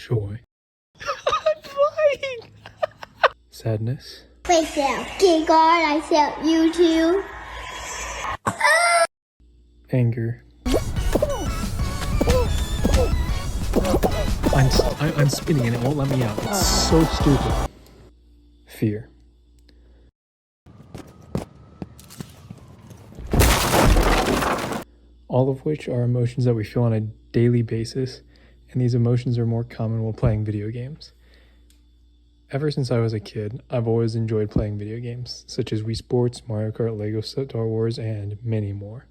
Joy. I'm flying! Sadness. Please sell. King God, I sell you too. Anger. I'm spinning and it won't let me out. It's so stupid. Fear. All of which are emotions that we feel on a daily basis, and these emotions are more common while playing video games. Ever since I was a kid, I've always enjoyed playing video games, such as Wii Sports, Mario Kart, Lego Star Wars, and many more.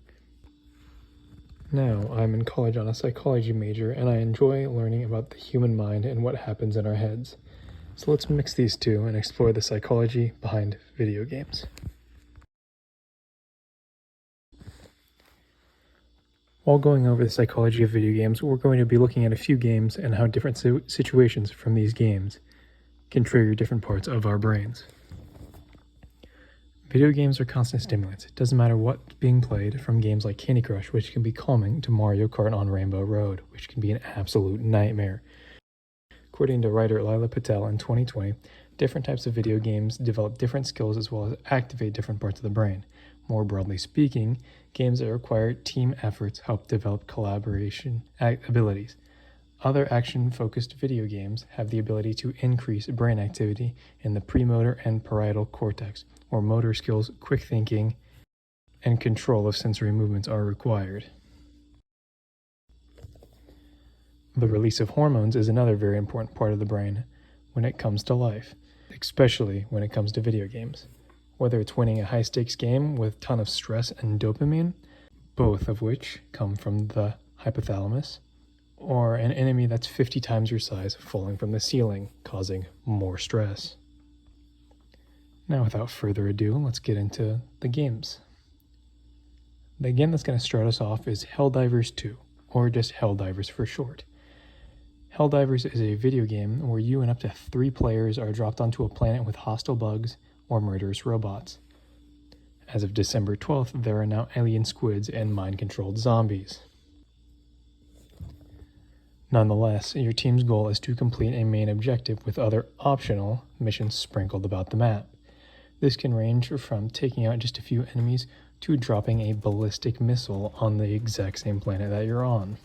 Now, I'm in college on a psychology major, and I enjoy learning about the human mind and what happens in our heads. So let's mix these two and explore the psychology behind video games. While going over the psychology of video games, we're going to be looking at a few games and how different situations from these games can trigger different parts of our brains. Video games are constant stimulants. It doesn't matter what's being played, from games like Candy Crush, which can be calming, to Mario Kart on Rainbow Road, which can be an absolute nightmare. According to writer Lila Patel in 2020, different types of video games develop different skills as well as activate different parts of the brain. More broadly speaking, games that require team efforts help develop collaboration abilities. Other action-focused video games have the ability to increase brain activity in the premotor and parietal cortex, where motor skills, quick thinking, and control of sensory movements are required. The release of hormones is another very important part of the brain when it comes to life, especially when it comes to video games. Whether it's winning a high-stakes game with a ton of stress and dopamine, both of which come from the hypothalamus, or an enemy that's 50 times your size falling from the ceiling, causing more stress. Now, without further ado, let's get into the games. The game that's going to start us off is Helldivers 2, or just Helldivers for short. Helldivers is a video game where you and up to 3 players are dropped onto a planet with hostile bugs or murderous robots. As of December 12th, there are now alien squids and mind-controlled zombies. Nonetheless, your team's goal is to complete a main objective with other optional missions sprinkled about the map. This can range from taking out just a few enemies to dropping a ballistic missile on the exact same planet that you're on.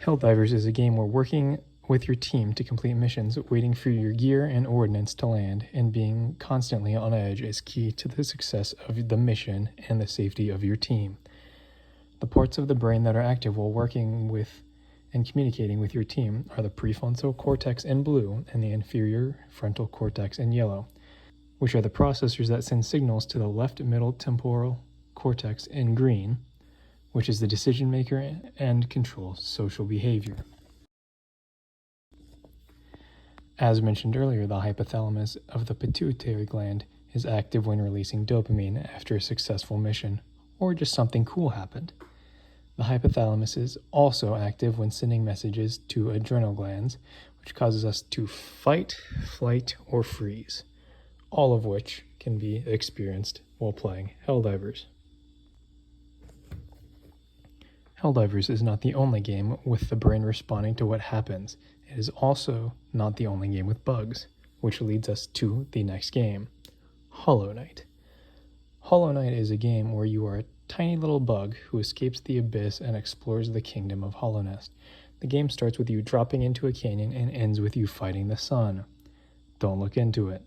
Helldivers is a game where working with your team to complete missions, waiting for your gear and ordnance to land, and being constantly on edge is key to the success of the mission and the safety of your team. The parts of the brain that are active while working with and communicating with your team are the prefrontal cortex in blue and the inferior frontal cortex in yellow, which are the processors that send signals to the left middle temporal cortex in green, which is the decision maker and controls social behavior. As mentioned earlier, the hypothalamus of the pituitary gland is active when releasing dopamine after a successful mission, or just something cool happened. The hypothalamus is also active when sending messages to adrenal glands, which causes us to fight, flight, or freeze, all of which can be experienced while playing Helldivers. Helldivers is not the only game with the brain responding to what happens. It is also not the only game with bugs, which leads us to the next game, Hollow Knight. Hollow Knight is a game where you are a tiny little bug who escapes the abyss and explores the kingdom of Hollownest. The game starts with you dropping into a canyon and ends with you fighting the sun. Don't look into it.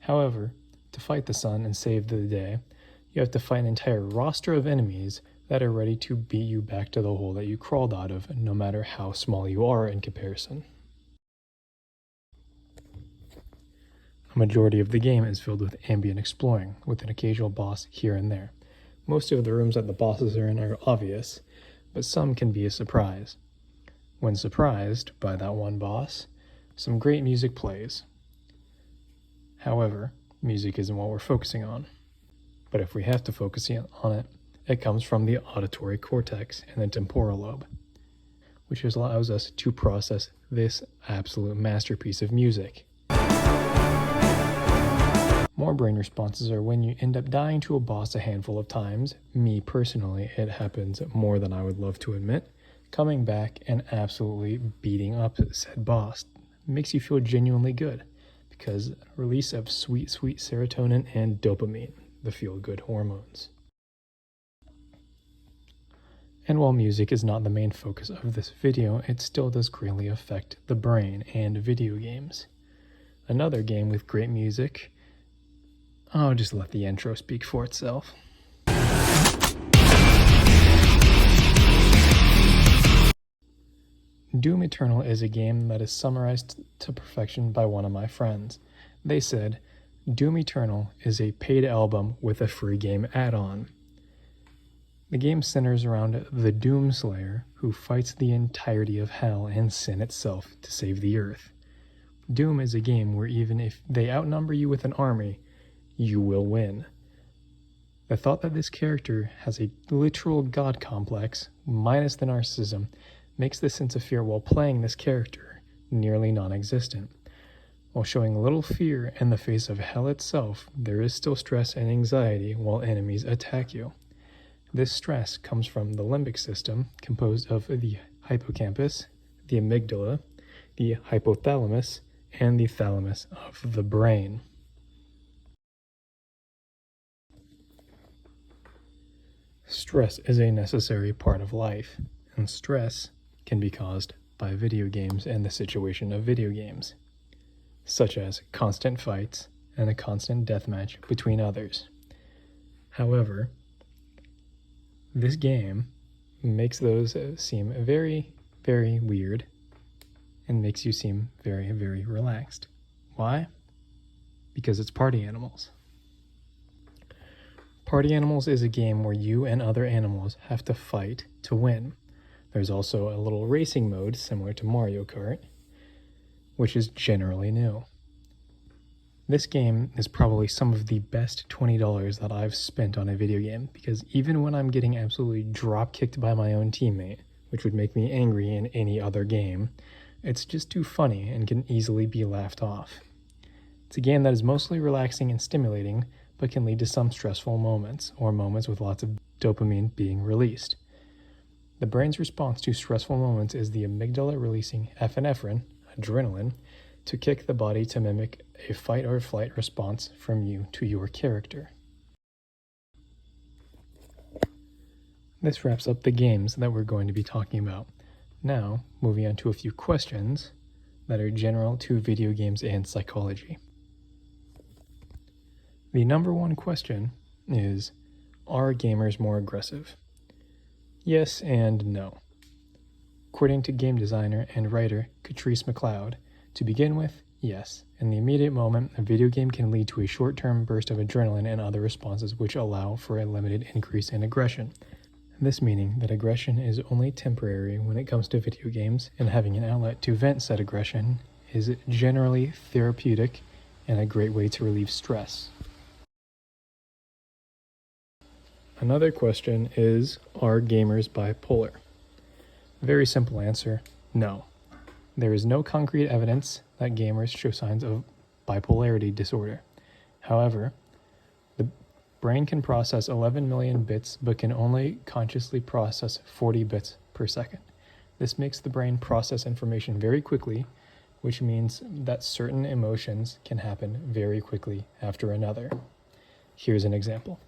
However, to fight the sun and save the day, you have to fight an entire roster of enemies that are ready to beat you back to the hole that you crawled out of, no matter how small you are in comparison. A majority of the game is filled with ambient exploring, with an occasional boss here and there. Most of the rooms that the bosses are in are obvious, but some can be a surprise. When surprised by that one boss, some great music plays. However, music isn't what we're focusing on. But if we have to focus on it, it comes from the auditory cortex and the temporal lobe, which allows us to process this absolute masterpiece of music. More brain responses are when you end up dying to a boss a handful of times. Me personally, it happens more than I would love to admit, coming back and absolutely beating up said boss makes you feel genuinely good, because release of sweet, sweet serotonin and dopamine, the feel-good hormones. And while music is not the main focus of this video, it still does greatly affect the brain and video games. Another game with great music, I'll just let the intro speak for itself. Doom Eternal is a game that is summarized to perfection by one of my friends. They said, Doom Eternal is a paid album with a free game add-on. The game centers around the Doom Slayer, who fights the entirety of hell and sin itself to save the earth. Doom is a game where even if they outnumber you with an army, you will win. The thought that this character has a literal god complex, minus the narcissism, makes the sense of fear while playing this character nearly non-existent. While showing little fear in the face of hell itself, there is still stress and anxiety while enemies attack you. This stress comes from the limbic system, composed of the hippocampus, the amygdala, the hypothalamus, and the thalamus of the brain. Stress is a necessary part of life, and stress can be caused by video games and the situation of video games, such as constant fights and a constant deathmatch between others. However, this game makes those seem very, very weird and makes you seem very, very relaxed. Why? Because it's Party Animals. Party Animals is a game where you and other animals have to fight to win. There's also a little racing mode similar to Mario Kart, which is generally new. This game is probably some of the best $20 that I've spent on a video game, because even when I'm getting absolutely drop-kicked by my own teammate, which would make me angry in any other game, it's just too funny and can easily be laughed off. It's a game that is mostly relaxing and stimulating, but can lead to some stressful moments, or moments with lots of dopamine being released. The brain's response to stressful moments is the amygdala releasing epinephrine, adrenaline, to kick the body to mimic a fight or flight response from you to your character. This wraps up the games that we're going to be talking about. Now, moving on to a few questions that are general to video games and psychology. The number one question is, are gamers more aggressive? Yes and no. According to game designer and writer Catrice McLeod, to begin with, yes. In the immediate moment, a video game can lead to a short-term burst of adrenaline and other responses which allow for a limited increase in aggression. This meaning that aggression is only temporary when it comes to video games, and having an outlet to vent said aggression is generally therapeutic and a great way to relieve stress. Another question is, are gamers bipolar? Very simple answer, no. There is no concrete evidence that gamers show signs of bipolarity disorder. However, the brain can process 11 million bits but can only consciously process 40 bits per second. This makes the brain process information very quickly, which means that certain emotions can happen very quickly after another. Here's an example.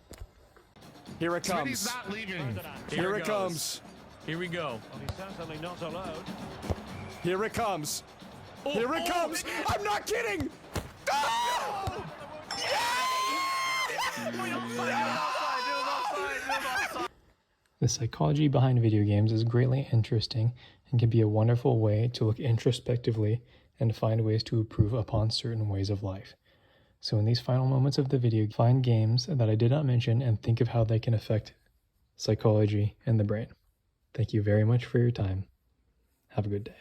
Here it comes. He's not leaving. Here it comes. Here we go. Well, he's certainly not alone. Here it comes. Here it comes. I'm not kidding. Oh! The psychology behind video games is greatly interesting and can be a wonderful way to look introspectively and find ways to improve upon certain ways of life. So in these final moments of the video, find games that I did not mention and think of how they can affect psychology and the brain. Thank you very much for your time. Have a good day.